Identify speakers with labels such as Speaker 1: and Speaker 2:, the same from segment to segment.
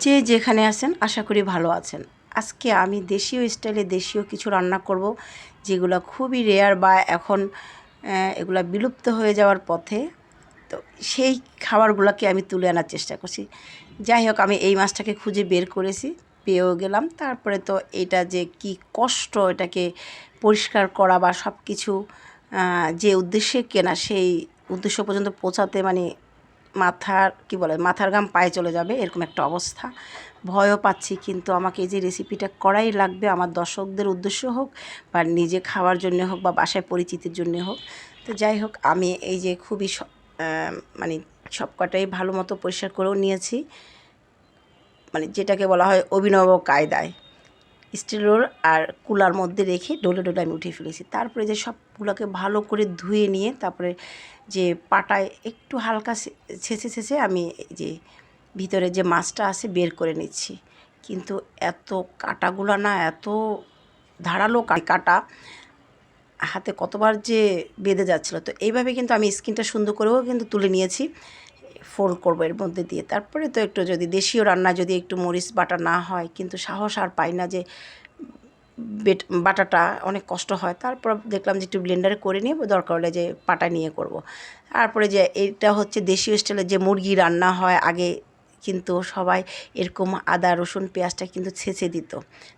Speaker 1: যে যেখানে আছেন আশা করি ভালো আছেন। আজকে আমি দেশীয় স্টাইলে দেশীয় কিছু রান্না করব, যেগুলো খুবই রেয়ার বা এখন এগুলা বিলুপ্ত হয়ে যাওয়ার পথে। তো সেই খাবারগুলোকে আমি তুলে আনার চেষ্টা করছি। যাই হোক, আমি এই মাছটাকে খুঁজে বের করেছি, পেয়েও গেলাম। তারপরে তো এটা যে কি কষ্ট এটাকে পরিষ্কার করা বা সব কিছু যে উদ্দেশ্যে কেনা সেই উদ্দেশ্য পর্যন্ত পৌঁছাতে মানে মাথার ঘাম পায়ে চলে যাবে এরকম একটা অবস্থা। ভয়ও পাচ্ছি, কিন্তু আমাকে এই যে রেসিপিটা করাই লাগবে, আমার দর্শকদের উদ্দেশ্য হোক বা নিজে খাওয়ার জন্য হোক বা বাসায় পরিচিতির জন্য হোক। তো যাই হোক, আমি এই যে খুবই মানে সব কটাই ভালো মতো পরিষ্কার করেও নিয়েছি, মানে যেটাকে বলা হয় অভিনব কায়দায় স্টিলের আর কুলার মধ্যে রেখে ডলে ডলে আমি উঠিয়ে ফেলেছি। তারপরে যে সবগুলোকে ভালো করে ধুয়ে নিয়ে তারপরে যে পাটায় একটু হালকা ছেঁচে আমি এই যে ভিতরে যে মাছটা আছে বের করে নিচ্ছি। কিন্তু এত কাটাগুলো না, এত ধারালো কাটা, হাতে কতবার যে বেঁধে যাচ্ছিলো। তো এইভাবে কিন্তু আমি স্কিনটা সুন্দর করেও কিন্তু তুলে নিয়েছি, ফোল্ড করবো এর মধ্যে দিয়ে। তারপরে তো একটু যদি দেশীয় রান্না যদি একটু মরিচ বাটা না হয়, কিন্তু সাহস আর পাই না যে বাটাটা অনেক কষ্ট হয়। তারপর দেখলাম যে একটু ব্লেন্ডারে করে নিয়ে দরকার হলে যে পাটা নিয়ে করব। তারপরে যে এটা হচ্ছে দেশীয় স্টাইলের যে মুরগি রান্না হয় আগে, কিন্তু সবাই এরকম আদা রসুন পেঁয়াজটা কিন্তু ছেঁচে দিত।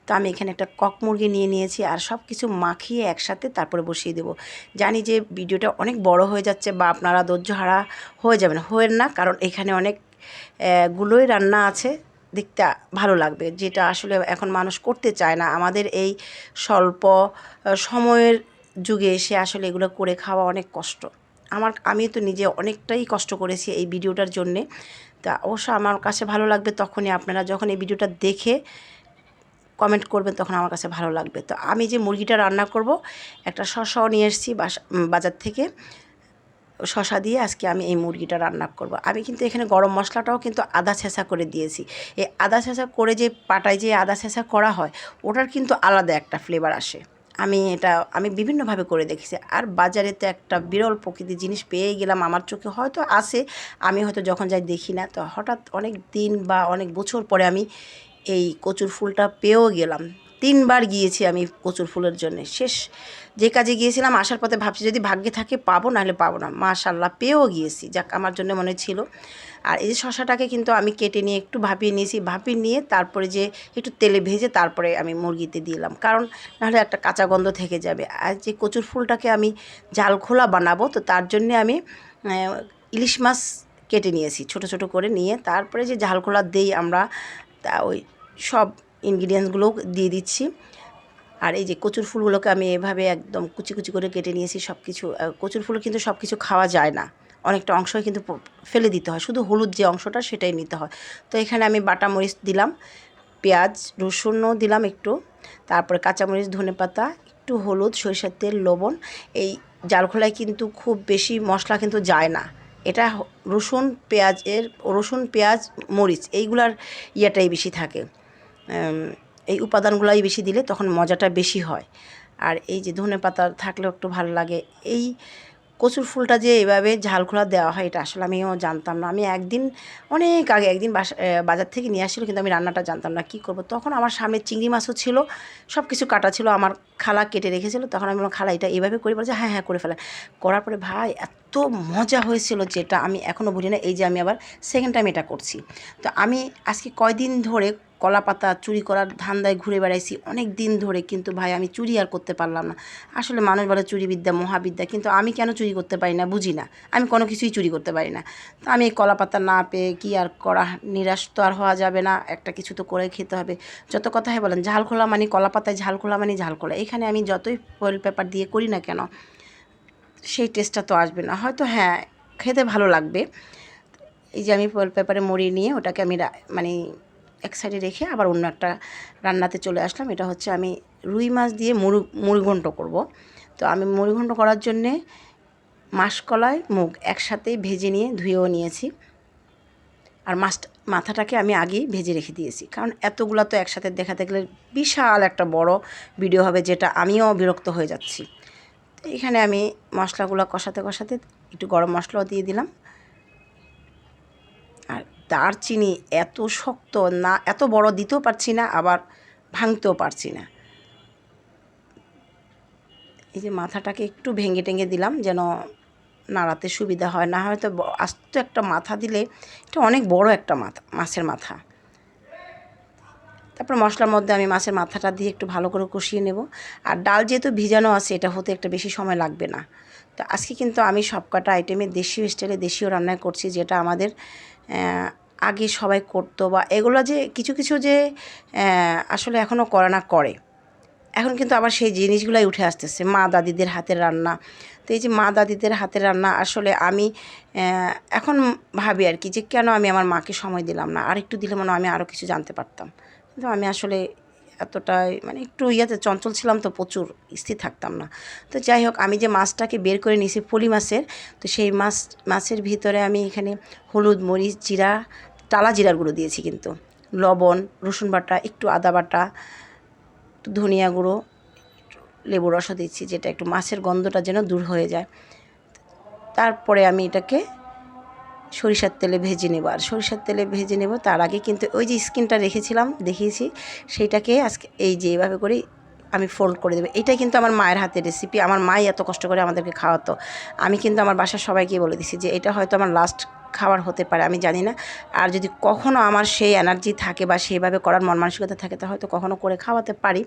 Speaker 1: তো আমি এখানে একটা কক মুরগি নিয়ে নিয়েছি আর সব কিছু মাখিয়ে একসাথে তারপরে বসিয়ে দেবো। জানি যে ভিডিওটা অনেক বড় হয়ে যাচ্ছে বা আপনারা ধৈর্যহারা হয়ে যাবেন, হয়েন না, কারণ এখানে অনেক গুলোই রান্না আছে, দেখতে ভালো লাগবে, যেটা আসলে এখন মানুষ করতে চায় না। আমাদের এই স্বল্প সময়ের যুগে এসে আসলে এগুলো করে খাওয়া অনেক কষ্ট। আমি তো নিজে অনেকটাই কষ্ট করেছি এই ভিডিওটার জন্যে। তা অবশ্য আমার কাছে ভালো লাগবে তখনই আপনারা যখন এই ভিডিওটা দেখে কমেন্ট করবেন, তখন আমার কাছে ভালো লাগবে। তো আমি যে মুরগিটা রান্না করব, একটা শসাও নিয়ে এসেছি বাজার থেকে। শসা দিয়ে আজকে আমি এই মুরগিটা রান্না করব। আমি কিন্তু এখানে গরম মশলাটাও কিন্তু আদা ছেঁচা করে দিয়েছি। এই আদা ছেঁচা করে যে পাটায় যে আদা ছেঁচা করা হয়, ওটার কিন্তু আলাদা একটা ফ্লেভার আসে। আমি বিভিন্নভাবে করে দেখেছি। আর বাজারে তো একটা বিরল প্রকৃতির জিনিস পেয়ে গেলাম, আমার চোখে হয়তো আছে, আমি হয়তো যখন যাই দেখি না। তো হঠাৎ অনেক দিন বা অনেক বছর পরে আমি এই কচুর ফুলটা পেয়েও গেলাম। ৩ বার গিয়েছি আমি কচুর ফুলের জন্যে। যে কাজে গিয়েছিলাম আসার পথে ভাবছি যদি ভাগ্যে থাকে পাবো, নাহলে পাবো না। মাশাআল্লাহ পেয়েও গিয়েছি, যাক আমার জন্য মনে ছিল। আর এই যে শসাটাকে কিন্তু আমি কেটে নিয়ে একটু ভাপিয়ে নিয়েছি, ভাপিয়ে নিয়ে তারপরে যে একটু তেলে ভেজে তারপরে আমি মুরগিতে দিলাম, কারণ নাহলে একটা কাঁচা গন্ধ থেকে যাবে। আর যে কচুর ফুলটাকে আমি ঝাল খোলা বানাবো, তো তার জন্যে আমি ইলিশ মাছ কেটে নিয়েছি ছোট ছোট করে নিয়ে, তারপরে যে ঝাল খোলা দেই আমরা, তা ওই সব ইনগ্রিডিয়েন্টসগুলোও দিয়ে দিচ্ছি। আর এই যে কচুর ফুলগুলোকে আমি এভাবে একদম কুচি কুচি করে কেটে নিয়েছি সব কিছু। কচুর ফুল কিন্তু সব কিছু খাওয়া যায় না, অনেকটা অংশই কিন্তু ফেলে দিতে হয়, শুধু হলুদ যে অংশটা সেটাই নিতে হয়। তো এখানে আমি বাটা মরিচ দিলাম, পেঁয়াজ রসুনও দিলাম একটু, তারপরে কাঁচামরিচ ধনেপাতা, একটু হলুদ, সরিষার তেল, লবণ। এই জালখোলায় কিন্তু খুব বেশি মশলা কিন্তু যায় না। এটা রসুন পেঁয়াজ মরিচ এইগুলার ইয়েটাই বেশি থাকে, এই উপাদানগুলাই বেশি দিলে তখন মজাটা বেশি হয়। আর এই যে ধনেপাতা থাকলেও একটু ভালো লাগে। এই কচুর ফুলটা যে এভাবে ঝালখোলা দেওয়া হয়, এটা আসলে আমিও জানতাম না। আমি অনেক আগে একদিন বাজার থেকে নিয়ে আসছিল, কিন্তু আমি রান্নাটা জানতাম না। কী করব, তখন আমার সামনে চিংড়ি মাছও ছিল, সব কিছু কাটা ছিল, আমার খালা কেটে রেখেছিল। তখন আমি বললাম, খালা এটা এভাবে করে বলছে, হ্যাঁ হ্যাঁ করে ফেলেন। করার পরে ভাই এত মজা হয়েছিল, যেটা আমি এখনও ভুলি না। এই যে আমি আবার সেকেন্ড টাইম এটা করছি। তো আমি আজকে কয়দিন ধরে কলা পাতা চুরি করার ধান্দায় ঘুরে বেড়াইছি অনেক দিন ধরে, কিন্তু ভাই আমি চুরি আর করতে পারলাম না। আসলে মানুষ বলে চুরিবিদ্যা মহাবিদ্যা, কিন্তু আমি কেন চুরি করতে পারি না বুঝি না। আমি কোনো কিছুই চুরি করতে পারি না। তো আমি এই কলা পাতা না পেয়ে কী আর করা, নিরাশ তো আর হওয়া যাবে না, একটা কিছু তো করে খেতে হবে। যত কথাই বলেন ঝাল খোলা মানে কলা পাতায় ঝাল খোলা মানে ঝাল খোলা, এখানে আমি যতই ফয়েল পেপার দিয়ে করি না কেন, সেই টেস্টটা তো আসবে না। হয়তো হ্যাঁ খেতে ভালো লাগবে। এই যে আমি ফয়েল পেপারে মুড়িয়ে নিয়ে ওটাকে আমি মানে এক সাইডে রেখে আবার অন্য একটা রান্নাতে চলে আসলাম। এটা হচ্ছে আমি রুই মাছ দিয়ে মুড়িঘণ্ট করব। তো আমি মুড়িঘণ্ট করার জন্যে মাসকলাই মুগ একসাথেই ভেজে নিয়ে ধুয়েও নিয়েছি। আর মাথাটাকে আমি আগেই ভেজে রেখে দিয়েছি, কারণ এতগুলো তো একসাথে দেখাতে গেলে বিশাল একটা বড় ভিডিও হবে, যেটা আমিও বিরক্ত হয়ে যাচ্ছি। তো এখানে আমি মশলাগুলো কষাতে কষাতে একটু গরম মশলাও দিয়ে দিলাম। আর দারচিনি এত শক্ত না, এত বড় দিতেও পারছি না, আবার ভাঙতেও পারছি না। এই যে মাথাটাকে একটু ভেঙে টেঙে দিলাম যেন নাড়াতে সুবিধা হয়, না হয়তো আস্ত একটা মাথা দিলে এটা অনেক বড় একটা মাথা, মাছের মাথা। তারপর মশলার মধ্যে আমি মাছের মাথাটা দিয়ে একটু ভালো করে কষিয়ে নেব। আর ডাল যেহেতু ভিজানো আছে, এটা হতে একটা বেশি সময় লাগবে না। তো আজকে কিন্তু আমি সবকটা আইটেমে দেশীয় স্টাইলে দেশীয় রান্নায় করছি, যেটা আমাদের আগে সবাই করতো, বা এগুলো যে কিছু কিছু যে আসলে এখনও করে না, করে। এখন কিন্তু আবার সেই জিনিসগুলাই উঠে আসতেছে, মা দাদিদের হাতের রান্না। তো এই যে মা দাদিদের হাতের রান্না আসলে আমি এখন ভাবি আর কি, যে কেন আমি আমার মাকে সময় দিলাম না, আর একটু দিলে মনে হয় আমি আরও কিছু জানতে পারতাম। কিন্তু আমি আসলে এতটাই মানে একটু চঞ্চল ছিলাম, তো প্রচুর স্থির থাকতাম না। তো যাই হোক, আমি যে মাছটাকে বের করে নিয়েছি পলি মাছের, তো সেই মাছের ভিতরে আমি এখানে হলুদ, মরিচ, জিরা, টালা জিরার গুঁড়ো দিয়েছি, কিন্তু লবণ, রসুন বাটা, একটু আদা বাটা, ধনিয়া গুঁড়ো, লেবু রসও দিচ্ছি, যেটা একটু মাছের গন্ধটা যেন দূর হয়ে যায়। তারপরে আমি এটাকে সরিষার তেলে ভেজে নেব। আর সরিষার তেলে ভেজে নেব, তার আগে কিন্তু ওই যে স্কিনটা রেখেছিলাম, দেখিয়েছি, সেইটাকে আজকে এই যে এইভাবে করে আমি ফোল্ড করে দেবো। এটাই কিন্তু আমার মায়ের হাতের রেসিপি, আমার মাই এত কষ্ট করে আমাদেরকে খাওয়াতো। আমি কিন্তু আমার বাসার সবাইকে বলে দিছি যে এটা হয়তো আমার লাস্ট খাবার হতে পারে, আমি জানি না। আর যদি কখনও আমার সেই এনার্জি থাকে বা সেইভাবে করার মন মানসিকতা থাকে, তা হয়তো কখনও করে খাওয়াতে পারি।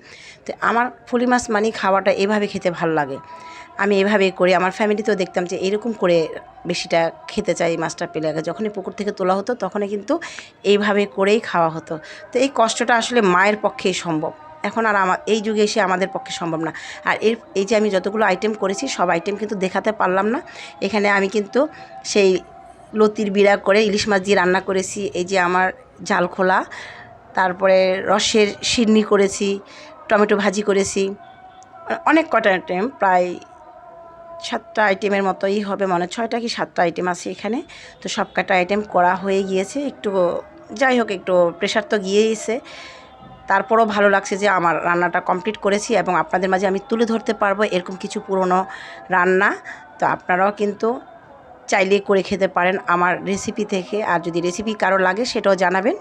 Speaker 1: তো আমার ফলি মাছ মানেই খাওয়াটা এভাবে খেতে ভালো লাগে, আমি এভাবেই করি। আমার ফ্যামিলিতেও দেখতাম যে এরকম করে বেশিটা খেতে চাই মাছটা পেলে। আগে যখনই পুকুর থেকে তোলা হতো, তখনই কিন্তু এইভাবে করেই খাওয়া হতো। তো এই কষ্টটা আসলে মায়ের পক্ষেই সম্ভব, এখন আর এই যুগে এসে আমাদের পক্ষে সম্ভব না। আর এই যে আমি যতগুলো আইটেম করেছি, সব আইটেম কিন্তু দেখাতে পারলাম না। এখানে আমি কিন্তু সেই লতির বিড়া করে ইলিশ মাছ দিয়ে রান্না করেছি, এই যে আমার ঝাল খোলা, তারপরে রসের শিরনি করেছি, টমেটো ভাজি করেছি, অনেক কটা আইটেম, প্রায় 7টা আইটেমের মতোই হবে, মনে 6টা কি 7টা আইটেম আছে এখানে। তো সব কটা আইটেম করা হয়ে গিয়েছে, একটু যাই হোক একটু প্রেশার তো গিয়েইছে, তারপরও ভালো লাগছে যে আমার রান্নাটা কমপ্লিট করেছি এবং আপনাদের মাঝে আমি তুলে ধরতে পারবো এরকম কিছু পুরনো রান্না। তো আপনারাও কিন্তু চাইলে করে খেতে পারেন আমার রেসিপি থেকে। আর যদি রেসিপি কারো লাগে, সেটাও জানাবেন।